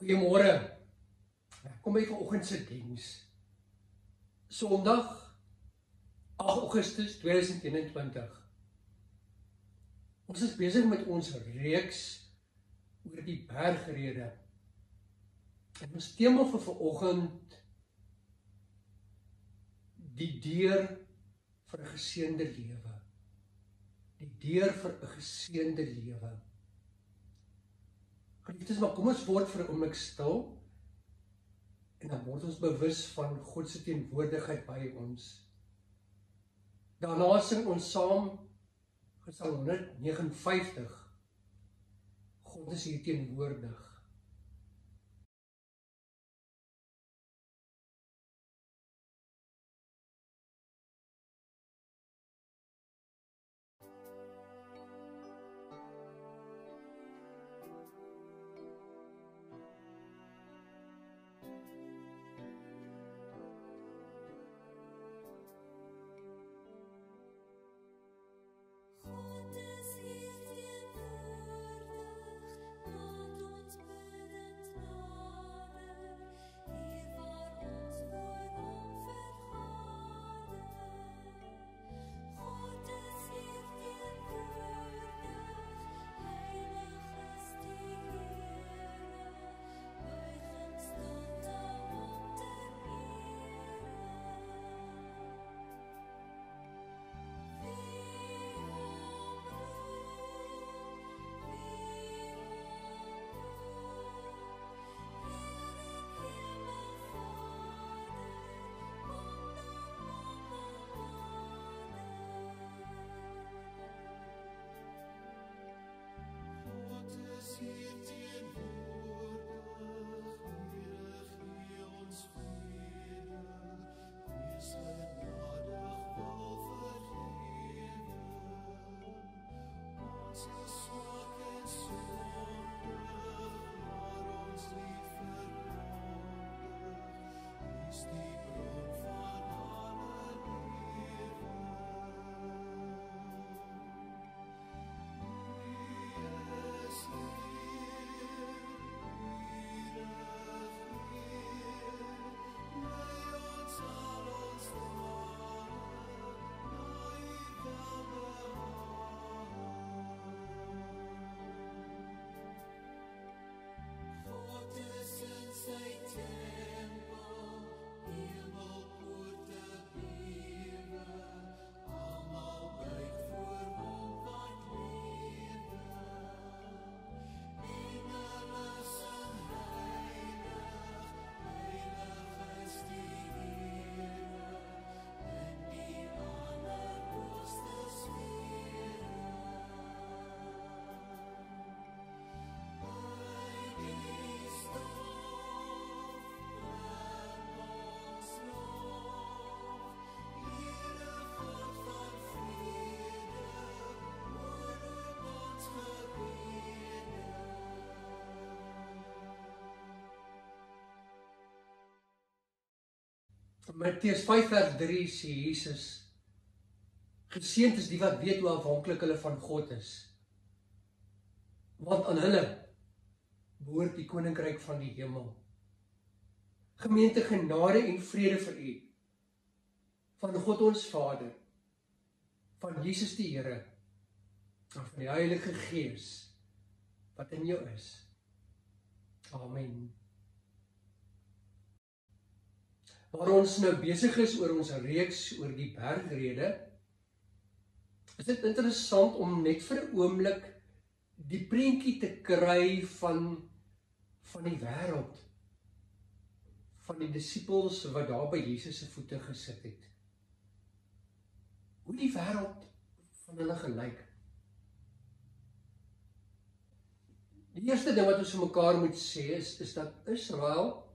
Goeiemôre. Kom by vanoggend se diens. Sondag 8 Augustus 2021. Ons is besig met ons reeks oor die bergrede. En ons tema vir vanoggend die deur vir 'n geseënde lewe. Die deur vir 'n geseënde lewe. Geliefdes, maar kom ons word vir 'n oomblik stil en dan word ons bewus van God se teenwoordigheid by ons. Daarna sing ons saam Psalm 159. God is hier teenwoordig. Matteus 5 vers 3 sê Jesus: Geseënd is die wat weet hoe afhanklik hulle van God is, want aan hulle behoort die koninkryk van die hemel. Gemeente, genade en vrede vir u, van God ons Vader, van Jesus die Here, en van die Heilige Gees, wat in jou is. Amen. Waar ons nou besig is oor ons reeks oor die bergrede, is dit interessant om net vir 'n oomblik die prentjie te kry van die wêreld, van die disippels wat daar by Jesus se voete gesit het. Hoe die wêreld van hulle gelyk. Die eerste ding wat ons vir mekaar moet sê is dat Israel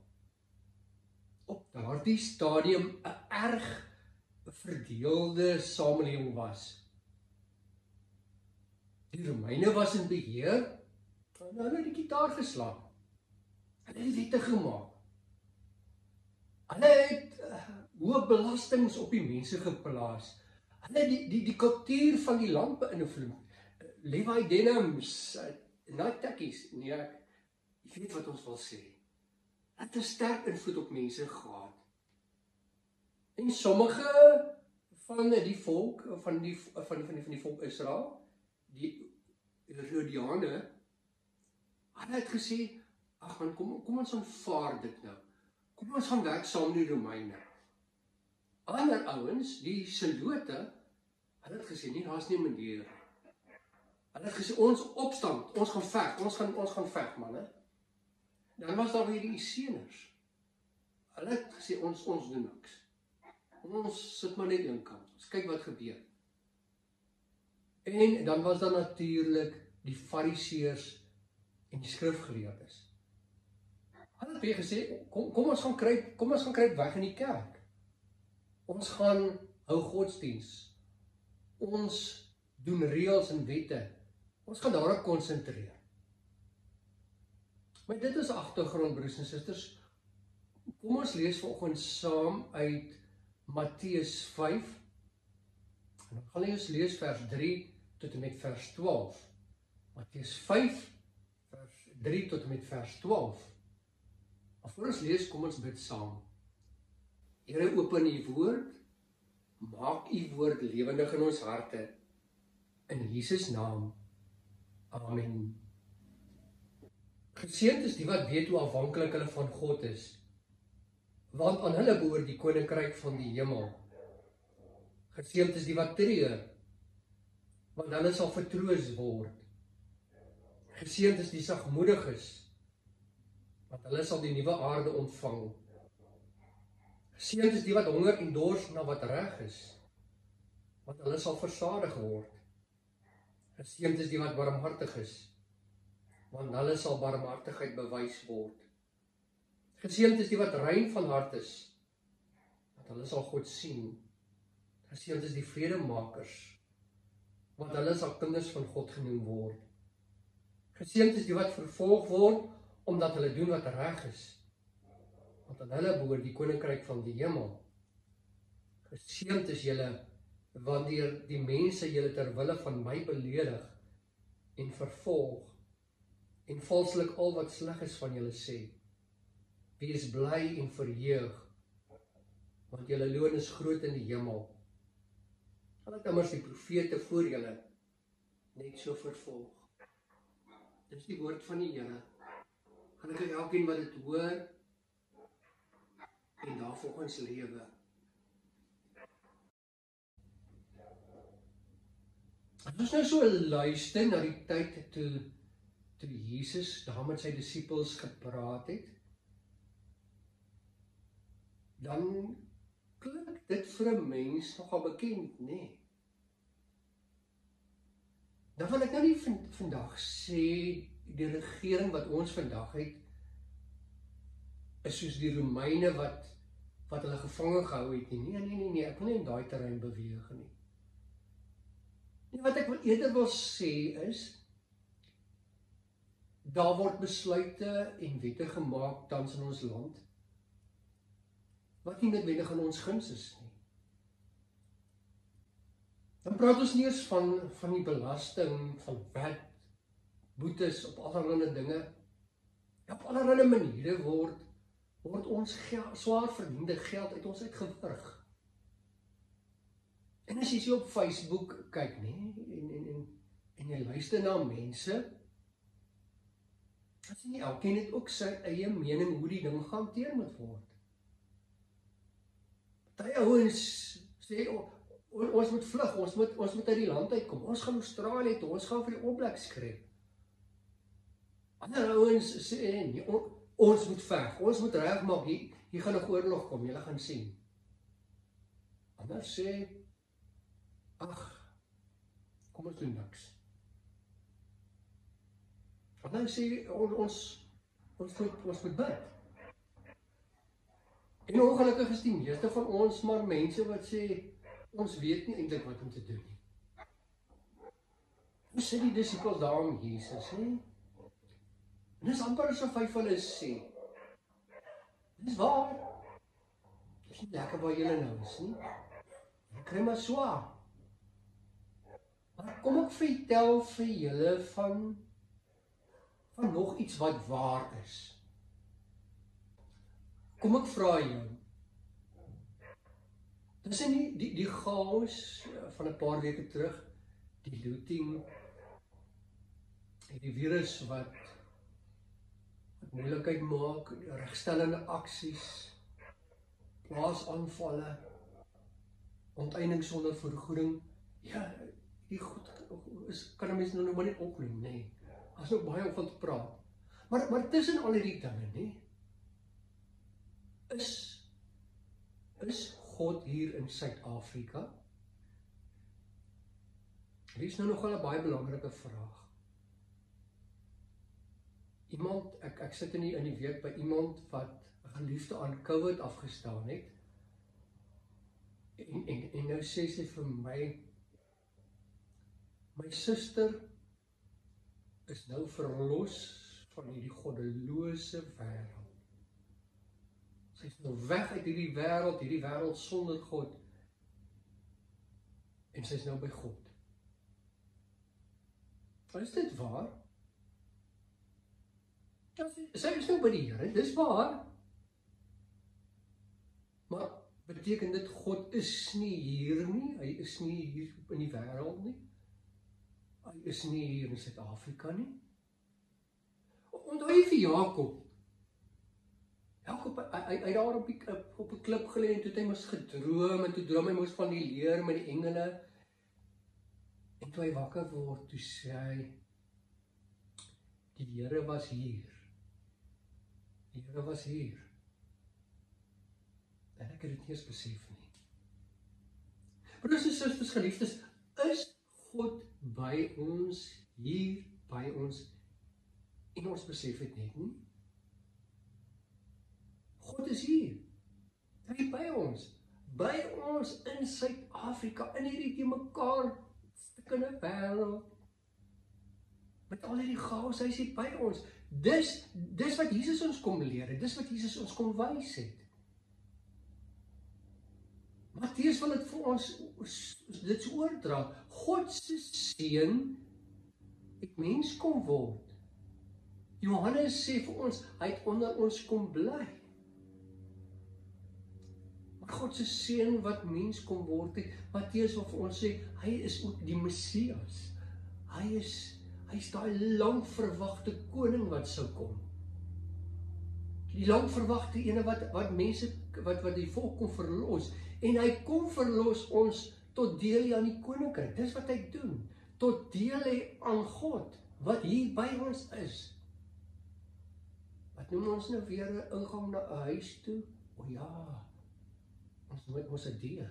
op daardie stadium 'n erg verdeelde samelewing was. Die Romeine was in beheer, en hulle het die gitaar geslaan. Hulle het wette gemaak. Hulle het hoë belastings op die mense geplaas. Hulle het die kultuur van die land beïnvloed. Levi denims, not takkies, nee, jy weet wat ons wil sê. het 'n sterk invloed op mense gehad. En sommige van die volk van die volk Israel, die Herodiane, hulle het gesê, ag man, kom ons aanvaar dit nou. Kom ons gaan werk saam met die Romeine. Ander ouens, die Selote, hulle het gesê, nee, daar's nie 'n manier. Hulle het gesê, ons opstand, ons gaan veg, manne. Dan was daar weer die Esseners. Hulle het gesê, ons doen niks. Ons sit maar net een kant, ons kyk wat gebeur. En dan was daar natuurlik die Fariseërs en die skrifgeleerdes. Hulle het weer gesê, kom ons gaan kruip weg in die kerk. Ons gaan hou godsdiens. Ons doen reëls en wette. Ons gaan daarop konsentreer. Maar dit is agtergrond, broers en susters. Kom ons lees vanoggend saam uit Matteus 5. En dan gaan ons lees vers 3 tot en met vers 12. Matteus 5, vers 3 tot en met vers 12. Maar voor ons lees, kom ons bid saam. Here, open u woord, maak u woord lewendig in ons harte. In Jesus naam. Amen. Geseënd is die wat weet hoe afhanklik hulle van God is, want aan hulle behoort die koninkryk van die hemel. Geseënd is die wat treur, want hulle sal vertroos word. Geseënd is die sagmoediges, want hulle sal die nuwe aarde ontvang. Geseënd is die wat honger en dors na wat reg is, want hulle sal versadig word. Geseënd is die wat barmhartig is, want hulle sal barmhartigheid bewys word. Geseënd is die wat rein van hart is, want hulle sal God sien. Geseënd is die vredemakers, want hulle sal kinders van God genoem word. Geseënd is die wat vervolg word, omdat hulle doen wat reg is, want aan hulle behoort die koninkryk van die hemel. Geseënd is julle, wanneer die mense julle ter wille van my beledig en vervolg, en valslik al wat sleg is van julle sê. Wees bly en verheug, want julle loon is groot in die hemel. Hulle het immers die profete voor julle net so vervolg. Dis die woord van die Here. Gelukkig elkeen wat dit hoor en daarvolgens lewe. As ons nou so luister na die tyd toe Jesus daar met sy disippels gepraat het, dan klink dit vir 'n mens nogal bekend, nê? Dan wil ek nou nie vandag sê die regering wat ons vandag het is soos die Romeine wat hulle gevange gehou het nie. Nee, ek wil nie in daai terrein beweeg nie. Nee, wat ek eerder wil sê is, daar word besluite en wette gemaak tans in ons land, wat nie noodwendig aan ons guns is nie. Dan praat ons nie eens van die belasting, van wet, boetes op allerlei dinge. Op allerlei maniere word ons swaar verdiende geld uit ons uitgewurg. En as jy so op Facebook kyk, en jy luister na mense, as nie elkeen het ook sy eie mening hoe die ding gehanteer moet word. Party ouens sê, ons moet vlug, ons moet uit die land uitkom, ons gaan Australië toe, ons gaan vir die opblik skryf. Ander ouens sê, nee, ons moet veg, ons moet regmaak, hier gaan 'n oorlog kom, julle gaan sien. Ander sê, ag, kom ons doen niks. Ander sê, ons moet bid. En ongelukkig is die meeste van ons maar mense wat sê, ons weet nie eintlik wat om te doen nie. Hoe sê die disippels daar om Jesus, nie? En dis amper asof hy vir hulle sê, dis waar, dis nie lekker waar julle nou is nie, jy kry maar swaar. Maar kom ek vertel vir julle van nog iets wat waar is. Kom ek vra jou, tussen die chaos van 'n paar weke terug, die looting, die virus wat moeilikheid maak, regstellende aksies, plaasaanvalle, onteiening sonder vergoeding, ja, die goed kan 'n mens nou maar net opneem, nee. Daar's nog baie om van te praat. Maar tussen al hierdie dinge, nee, is God hier in Suid-Afrika? Dit is nou nogal 'n baie belangrike vraag. Ek sit in die week by iemand wat 'n geliefde aan COVID afgestaan het. En nou sê sy vir my, my suster is nou verlos van hierdie goddelose wêreld. Sy is nou weg uit hierdie wêreld sonder God. En sy is nou by God. Is dit waar? Ja, sy is nou by die Here, dis waar. Maar beteken dit God is nie hier nie? Hy is nie hier in die wêreld nie? Hy is nie hier in Suid-Afrika nie? Onthou jy vir Jakob? Jakob, hy daar op 'n klip gelê en toe het hy mos gedroom, en toe droom hy mos van die leer met die engele. En toe hy wakker word, toe sê hy, die Here was hier. Die Here was hier. En ek het dit nie eens besef nie. Broers en susters, geliefdes, is God by ons, hier by ons, en ons besef het net nie? God is hier. Hy is by ons in Suid-Afrika, in hierdie te mekaar stikkende wêreld. Met al hierdie chaos, hy is hier by ons. Dis wat Jesus ons kom leer het, dis wat Jesus ons kom wys het. Matteus wil dit vir ons dit so oordra. God se seun het mens kom word. Johannes sê vir ons, hy het onder ons kom bly. Maar God se seun wat mens kom word het, Matteus wil vir ons sê, hy is ook die Messias. Hy is daai lang verwagte koning wat sou kom. Die lang verwagte ene wat mense, wat die volk kon verlos. En hy kom verlos ons tot deel aan die koninkryk. Dis wat hy doen. Tot deel aan God, wat hier by ons is. Wat noem ons nou weer 'n ingang na 'n huis toe? O ja, ons moet mos 'n deur.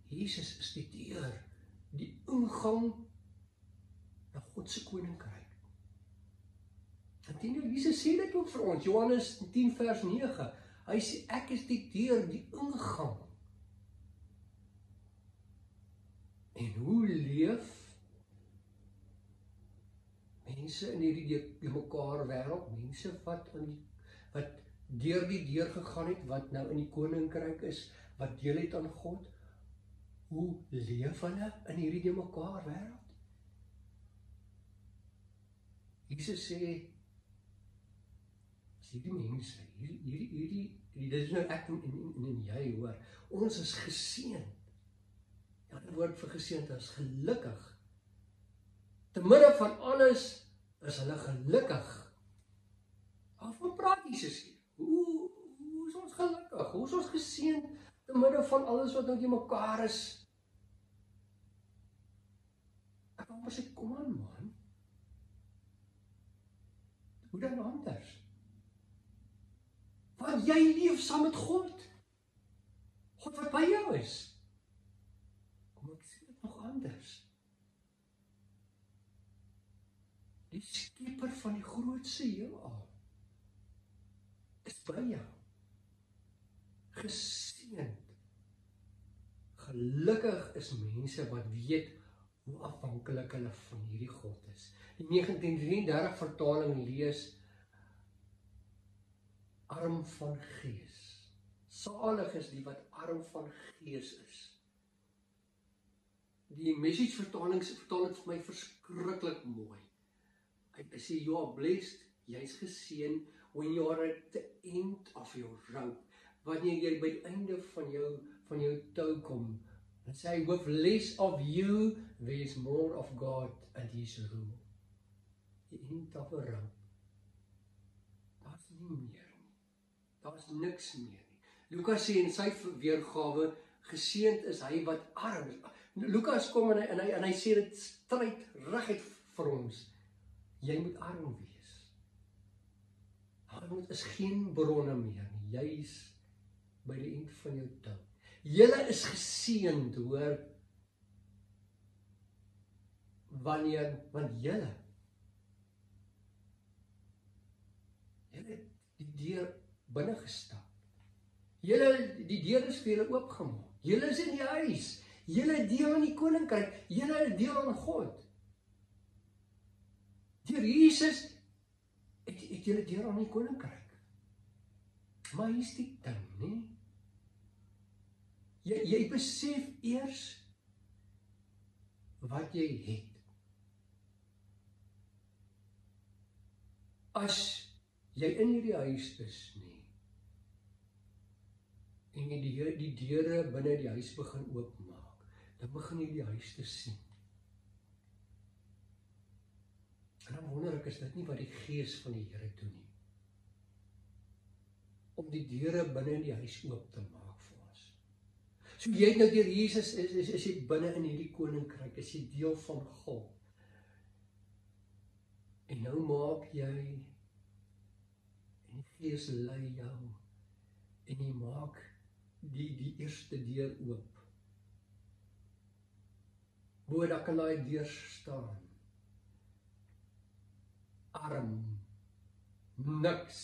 Jesus is die deur, die ingang na God se koninkryk. En Jesus sê dit ook vir ons, Johannes 10 vers 9. Hy sê, ek is die deur, die ingang. En hoe leef mense in hierdie die mekaar wêreld, mense wat deur die deur gegaan het, wat nou in die koninkryk is, wat deel het aan God, hoe leef hulle in hierdie die mekaar wêreld? Jesus sê, as hierdie mense, dit is nou ek en jy hoor, ons is geseënd. Ja, die woord vir geseënd is gelukkig. Te midde van alles is hulle gelukkig. Waarvan praat Jesus hier? Hoe is ons gelukkig? Hoe is ons geseënd te midde van alles wat nou die mekaar is? Ek kan maar sê, kom aan man. Hoe dan anders? Want jy leef saam met God. God wat by jou is. Kom ek sê dit nog anders. Die skepper van die grootste heelal is by jou. Geseënd. Gelukkig is mense wat weet hoe afhanklik hulle van hierdie God is. Die 1933 vertaling lees, arm van gees. Salig is die wat arm van gees is. Die Message vertaling vertaal dit vir my verskriklik mooi. Hy sê, you are blessed, jy is geseën, when you are at the end of your rope, wanneer jy by die einde van jou tou kom, dan sê hy, with less of you, there is more of God and his rule. Die end of a rope. Daar is nie meer nie. Daar is niks meer nie. Lukas sê in sy weergawe, geseënd is hy wat arm is. Lukas kom en hy sê dit stryd reguit vir ons. Jy moet arm wees. Armoed is geen bronne meer nie. Jy is by die eind van jou tou. Julle is geseënd, hoor, want julle het die deur binne gestap. Die deur is vir julle oopgemaak. Julle is in die huis. Julle deel aan die koninkryk. Julle deel aan God. Deur Jesus het julle deel aan die koninkryk. Maar hier is die ding, nie? Jy besef eers wat jy het. As jy in hierdie huis is nie, en jy die deure binne die huis begin oopmaak, dan begin jy die huis te sien. En dan wonder ek, is dit nie wat die Gees van die Here doen nie? Om die deure binne die huis oop te maak vir ons. So jy het nou deur Jesus, is jy binne in hierdie koninkryk, is jy deel van God. En nou maak jy, en die Gees lei jou, en jy maak die eerste deur oop. Bo daar kan daai deur staan. Arm, niks.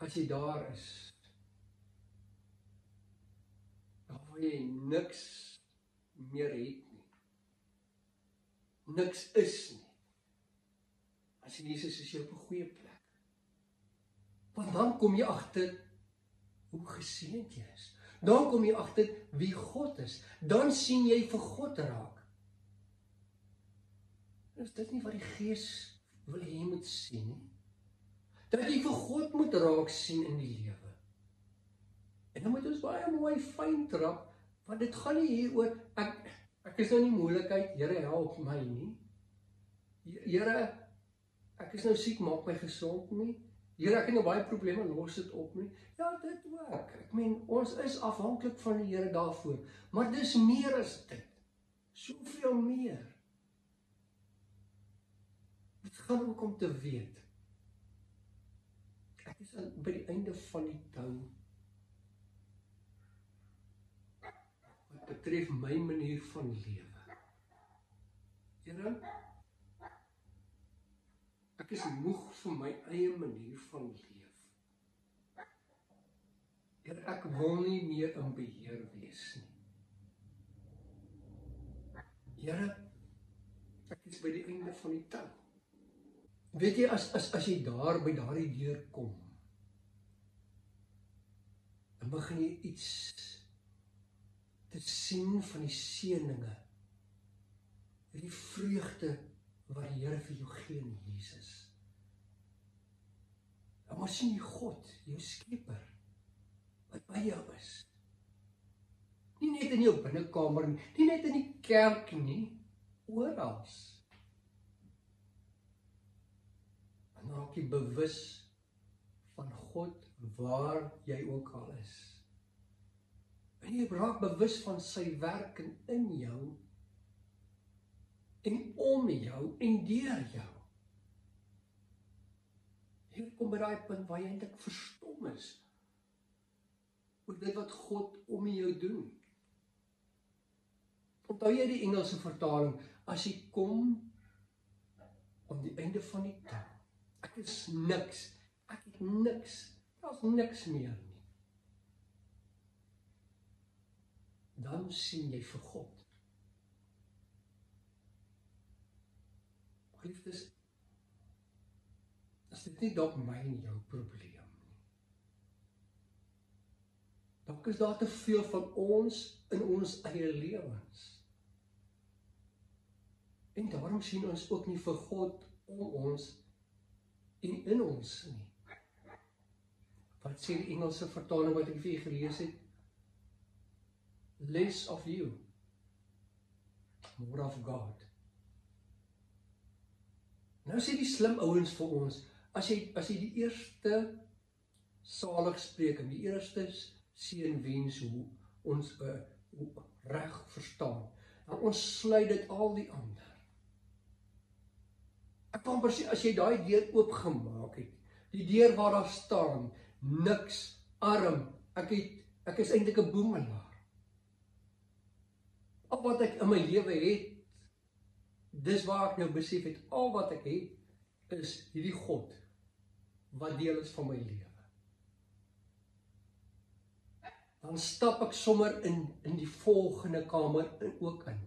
As jy daar is, dan wil jy niks meer het nie. Niks is nie. As Jesus is jy op 'n goeie plek. Want dan kom jy agter hoe geseënd jy is. Dan kom jy agter wie God is. Dan sien jy vir God raak. Is dit nie wat die Gees wil hê jy moet sien nie? Dat jy vir God moet raak sien in die lewe. En dan moet ons baie mooi fyn trap, want dit gaan nie hier oor, ek is nou nie moeilikheid, Here help my nie. Here, ek is nou siek, maak my gesond nie. Here, ek het nou baie probleme, los dit op nie. Ja, dit ook. Ek meen, ons is afhanklik van die Here daarvoor. Maar dis meer as dit. Soveel meer. Dit gaan ook om te weet. Ek is by die einde van die tou. Wat betref my manier van lewe. Here, ek is moeg vir my eie manier van leef. Here, ek wil nie meer in beheer wees nie. Here, ek is by die einde van die tou. Weet jy, as jy daar by daardie deur kom, dan begin jy iets te sien van die seëninge, die vreugde wat die Here vir jou gee in Jesus. Dan maar sien jy God, jou Skepper, wat by jou is. Nie net in jou binnekamer nie, nie net in die kerk nie, oral. Dan raak jy bewus van God waar jy ook al is. En jy raak bewus van sy werking in jou, en om jou, en deur jou. Hier kom by daai punt waar jy eintlik verstom is, oor dit wat God om jou doen. Onthou jy die Engelse vertaling, as jy kom om die einde van die tou, ek is niks, ek het niks, daar is niks meer nie. Dan sien jy vir God. Geliefdes, is dit nie dalk my en jou probleem nie. Dalk is daar te veel van ons in ons eie lewens. En daarom sien ons ook nie vir God om ons en in ons nie. Wat sê die Engelse vertaling wat ek vir julle gelees het? Less of you, more of God. Nou sê die slim ouens vir ons, as jy die eerste saligspreking, die eerste seënwens hoe ons reg verstaan, dan ons sluit dit al die ander. Ek kan amper sê, as jy daai deur oopgemaak het, die deur waar daar staan, niks, arm, ek is eintlik 'n boemelaar. Al wat ek in my lewe het, dis waar ek nou besef het, al wat ek het, is hierdie God, wat deel is van my lewe. Dan stap ek sommer in die volgende kamer ook in.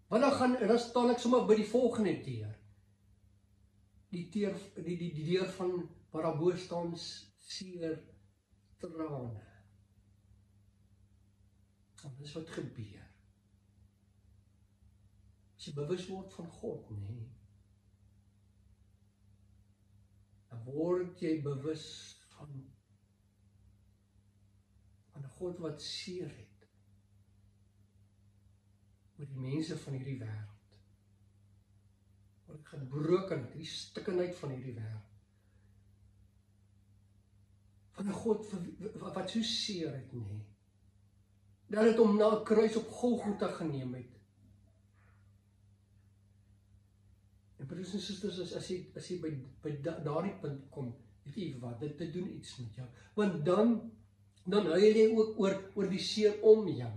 Want dan staan ek sommer by die volgende deur. Die deur van waar daar bo staan seer trane. En dis wat gebeur. As jy bewus word van God, nee, dan word jy bewus van 'n God wat seer het oor die mense van hierdie wêreld. Oor die gebrokenheid, die stikkenheid van hierdie wêreld. Van 'n God wat so seer het, nee. Dat het hom na 'n kruis op Golgotha geneem het. En broers en susters, as jy by daardie punt kom, weet jy wat, dit doen iets met jou. Want dan huil jy ook oor die seer om jou.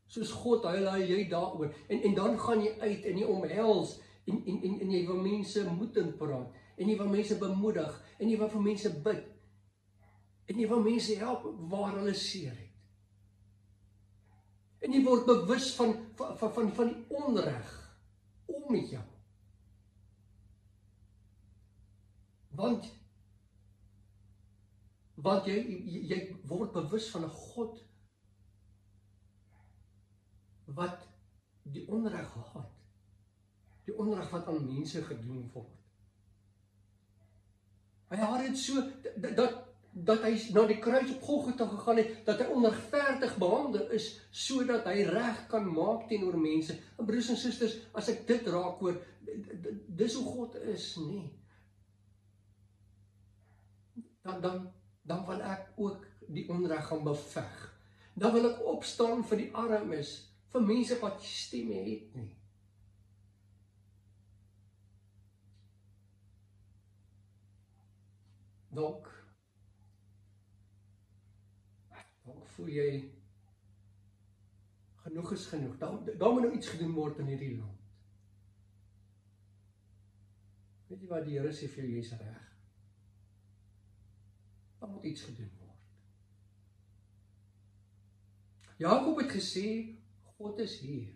Soos God huil jy daaroor. En dan gaan jy uit en jy omhels en jy wil mense moed inpraat. En jy wil mense bemoedig. En jy wil vir mense bid. En jy wil mense help waar hulle seer het. En jy word bewus van die onreg om jou. Want jy word bewus van 'n God wat die onreg haat. Die onreg wat aan mense gedoen word. Hy haat dit so dat hy na die kruis op Golgotha gegaan het, dat hy onregverdig behandel is, sodat hy reg kan maak teenoor mense. En broers en susters, as ek dit raak hoor, dis hoe God is, nee. Dan wil ek ook die onreg gaan beveg. Dan wil ek opstaan vir die armes, vir mense wat stemme het nie. Dalk voel jy genoeg is genoeg. Daar moet nou iets gedoen word in hierdie land. Weet jy wat die Here sê vir jou, jy's reg. Daar moet iets gedoen word. Jakob het gesê, God is hier.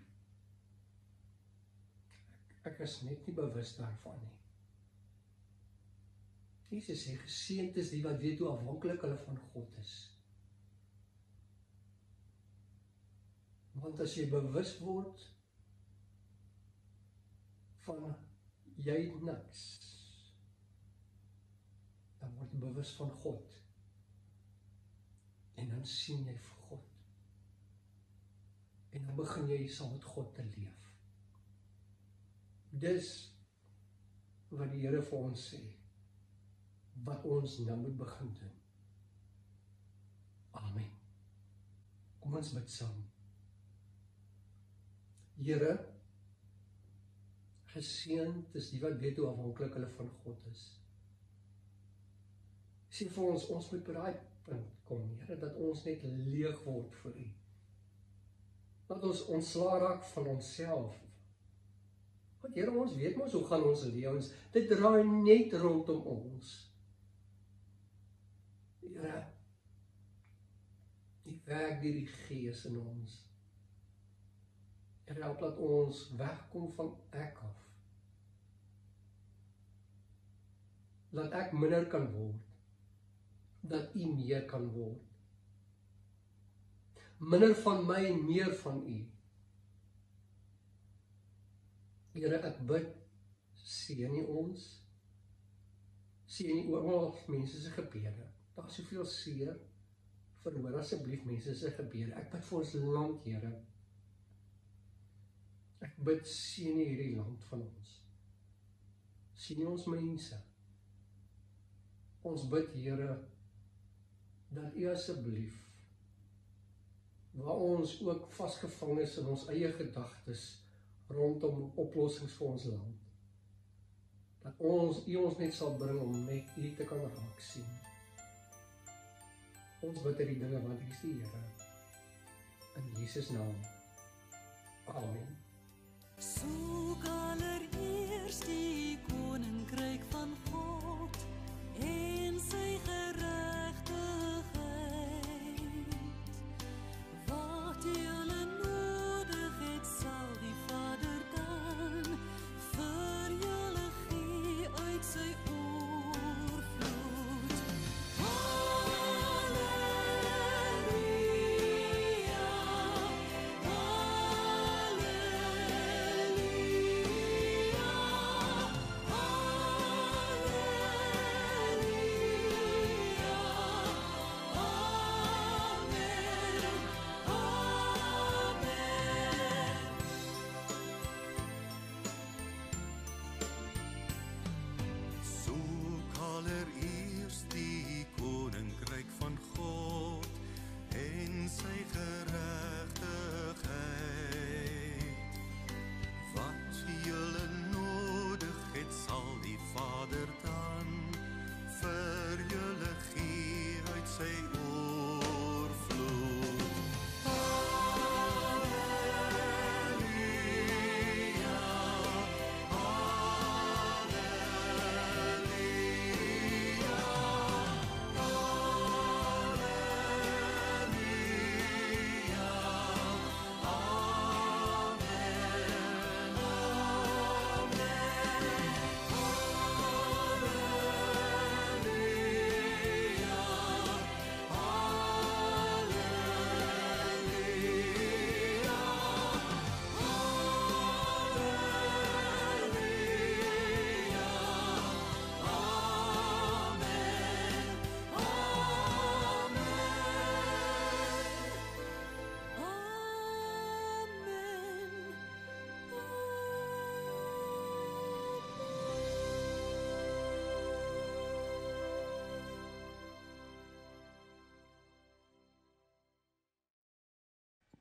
Ek is net nie bewus daarvan nie. Jesus sê, geseënd is die wat weet hoe afhanklik hulle van God is. Want as jy bewus word van jy niks, dan word jy bewus van God. En dan sien jy vir God. En dan begin jy saam met God te leef. Dis wat die Here vir ons sê, wat ons nou moet begin doen. Amen. Kom ons bid saam. Here, geseënd is die wat weet hoe afhanklik hulle van God is. Sê vir ons moet by daai punt kom, Here, dat ons net leeg word vir U. Dat ons ontslae raak van onsself. Want Here, ons weet mos hoe gaan ons lewens, dit draai net rondom ons. Here, U werk deur die Gees in ons. Here, help dat ons wegkom van ek af. Dat ek minder kan word, dat U meer kan word. Minder van my en meer van U. Here, ek bid seën U ons. Seën U oral mense se gebede. Daar is soveel seer. Verhoor asseblief mense se gebede. Ek bid vir ons land, Here. Ek bid seën U hierdie land van ons. Seën ons mense. Ons bid, Here, dat U asseblief, waar ons ook vasgevang is in ons eie gedagtes rondom oplossings vir ons land, dat U ons net sal bring om net U te kan raak sien. Ons bid hierdie dinge want U is die Here. In Jesus naam. Amen. Soek allereers die koninkryk van God en sy geregtigheid. Wat julle nodig het, sal die Vader dan vir julle gee uit sy oorvloed. Halleluja, Soek allereers die koninkryk van God en sy geregtigheid. Wat julle nodig het, sal die Vader dan vir julle gee uit sy oorvloed.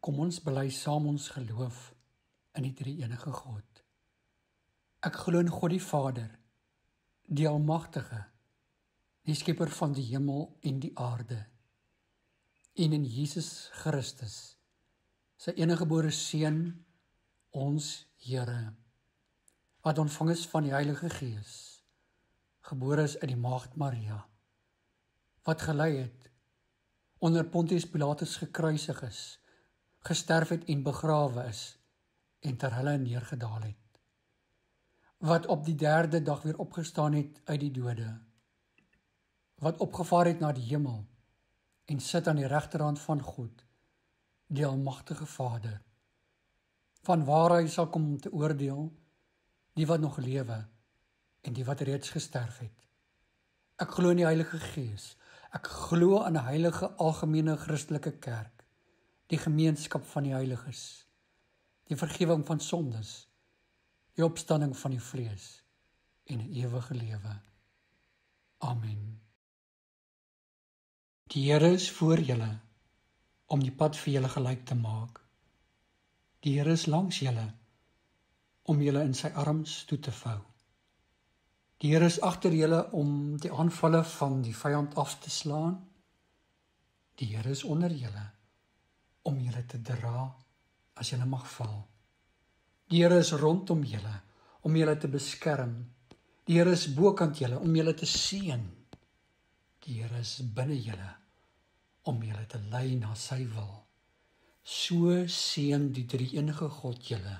Kom ons bely saam ons geloof in die drie-enige God. Ek glo in God die Vader, die Almagtige, die Skepper van die hemel en die aarde, en in Jesus Christus, sy eniggebore Seun, ons Here, wat ontvang is van die Heilige Gees, gebore is uit die Maagd Maria, wat gelei het, onder Pontius Pilatus gekruisig is, gesterf het en begrawe is, en ter hulle neergedaal het, wat op die 3de dag weer opgestaan het uit die dode, wat opgevaar het na die hemel, en sit aan die regterhand van God, die Almagtige Vader, van waar hy sal kom om te oordeel, die wat nog lewe, en die wat reeds gesterf het. Ek glo in die Heilige Gees, ek glo in 'n heilige algemene Christelike kerk, die gemeenskap van die heiliges, die vergifnis van sondes, die opstanding van die vlees en 'n ewige lewe. Amen. Die Here is voor julle om die pad vir julle gelyk te maak. Die Here is langs julle om julle in sy arms toe te vou. Die Here is agter julle om die aanvalle van die vyand af te slaan. Die Here is onder julle om julle te dra as julle mag val. Die Here is rondom julle om julle te beskerm. Die Here is bokant julle om julle te seën. Die Here is binne julle om julle te lei na sy wil. So seën die drie-enige God julle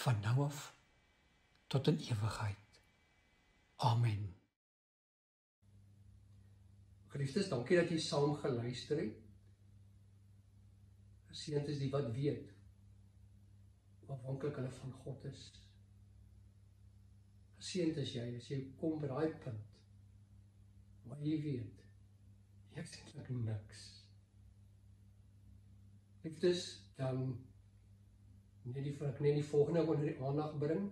van nou af tot in ewigheid. Amen. Geliefdes, dankie dat jy saam geluister het. Geseënd is die wat weet hoe afhanklik hulle van God is. Geseënd is jy as jy kom by daai punt waar jy weet, ek is eintlik niks. Liefdes, dan net die volgende onder die aandag bring.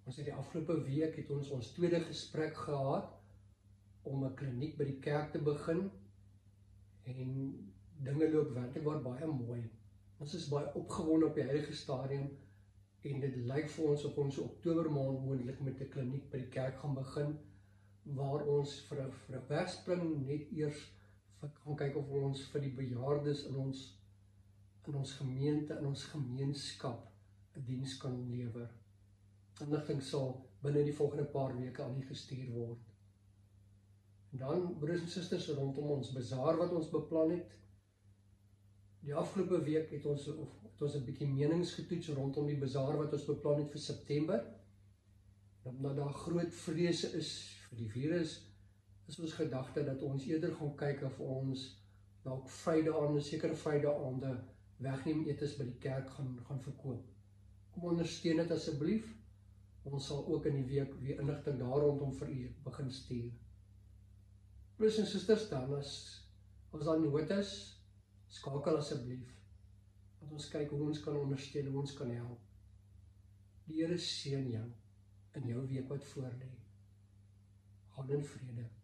Ons het die afgelope week het ons tweede gesprek gehad om 'n kliniek by die kerk te begin en dinge loop werklik baie mooi. Ons is baie opgewonde op die huidige stadium en dit lyk vir ons op ons Oktober maand moontlik met 'n kliniek by die kerk gaan begin waar ons vir 'n wegspring net eers gaan kyk of ons vir die bejaardes in ons gemeente, in ons gemeenskap 'n diens kan lewer. Inligting sal binne die volgende paar weke aan u gestuur word. En dan, broers en susters, rondom ons bazaar wat ons beplan het. Die afgelope week het ons 'n bietjie menings getoets rondom die bazaar wat ons beplan het vir September. Omdat daar groot vrese is vir die virus, is ons gedagte dat ons eerder gaan kyk of ons dalk sekere Vrydae-aande wegneem etes by die kerk gaan verkoop. Kom ondersteun dit asseblief. Ons sal ook in die week weer inligting daar rondom vir u begin stuur. Broers en susters, dan as daar nood is, skakel asseblief. Dat ons kyk hoe ons kan ondersteun, hoe ons kan help. Die Here seën jou in jou week wat voorlê. Gaan in vrede.